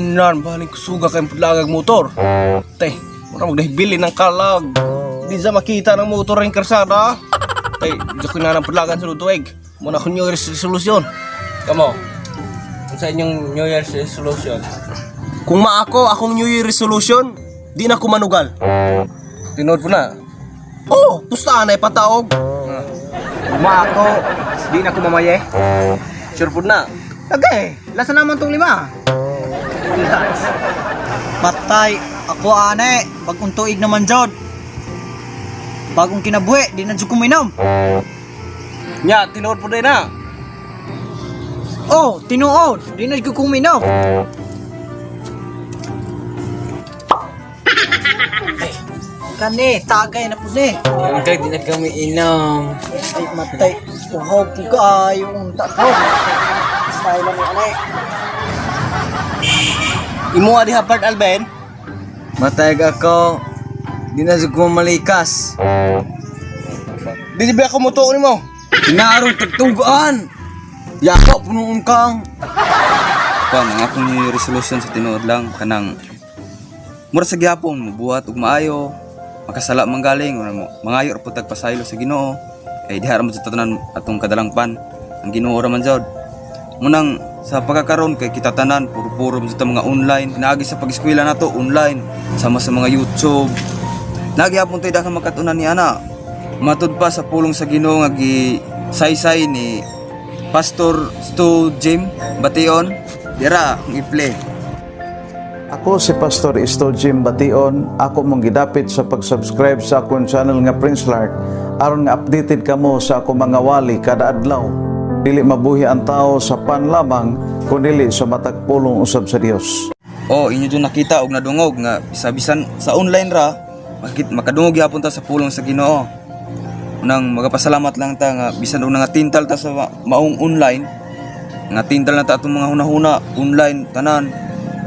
Tanan, baling kusuga kayong pudlagag motor. Tay, mura magdahibili ng kalag. Di sa makita ng motor ng karsada. Tay, di ko na ng pudlagan sa lutuig. Muna ko New Year's resolution. Kamo, kung sa inyong New Year's resolution? Kung maako akong New Year resolution, di na ko manugal. Tinood po na. Oh, pusta na ipataog. Ako, di na ko mamaye. Sure po na. Okay, lasa naman tong 5. Patay, ako ane, pag-untuig naman jod. Bagong kinabuhi, di na jud kuminom. Nya, tinood po din na. Oh, tinuod, di na jud kuminom. Kani, tagay na po ni. Yung kag di na kami inom. Ay, matay, uhaw po ka, yung tataw. Style lang yung anay. Imo adi hapart Alben. Matayag ako. Di na ko malikas. Di ba ako mutuon mo? Inaarong tagtugaan. Yako punuon kang. Pa, mga akong New Year resolution sa tinuod lang kanang mura sa gyapon mo buhat ug maayo. Makasala manggaling mo mangayo ra pud tagpasaylo sa Ginoo. Kay diha ra mo sa tanan atong kadalangpan. Ang Ginoo ra man jud. Munang sa pagkakaroon kay kita tanan puro-puro sa mga online naagi sa pag-eskwela nato online sama sa mga YouTube. Lagi hapon tayo dakan makatunan ni ana. Matud pa sa pulong sa Ginoo nga saysay ni Pastor Sto Jim Bation. Dira ang i-play. Ako si Pastor Isto Jim Bation. Ako mong gidapit sa pag-subscribe sa akong channel nga Prince Lark aron nga updated kamo sa akong mga wali kada adlaw. Dili mabuhi ang tao sa pan lamang kundi sa matag pulong usab sa Dios. Oh, inyo dun nakita og nadungog nga bisan sa online ra makadungog gyapon ta sa pulong sa Ginoo. Unang magapasalamat lang ta nga bisan og tintal ta sa maong online nga tintal na ta atong mga hunahuna online tanan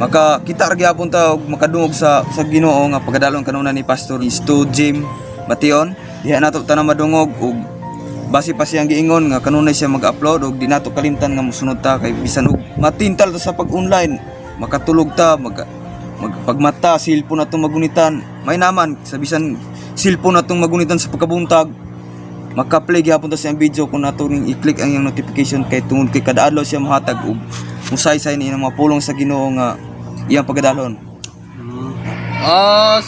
makakita ra gyapon ta og makadungog sa Ginoo nga pagkadalon kanuna ni Pastor Sto Jim Bation. Diha nato tanan madungog og base pa siyang giingon nga kanunay siya mag-upload og di nato kalimtan nga mosunod ta kay bisan og matintal ta sa pag-online makatulog ta pagmata cellphone natong magunitan may naman sa bisan cellphone natong magunitan sa pagkabuntag maka-play gyapon ta siyang video kung nato ning i-click ang iyang notification kay tungod kay kada adlaw siya mahatag og musaysay ni mga pulong sa Ginoo nga iyang pagdalon.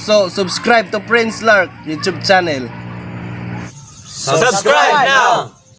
So subscribe to Prince Lark YouTube channel. Subscribe now.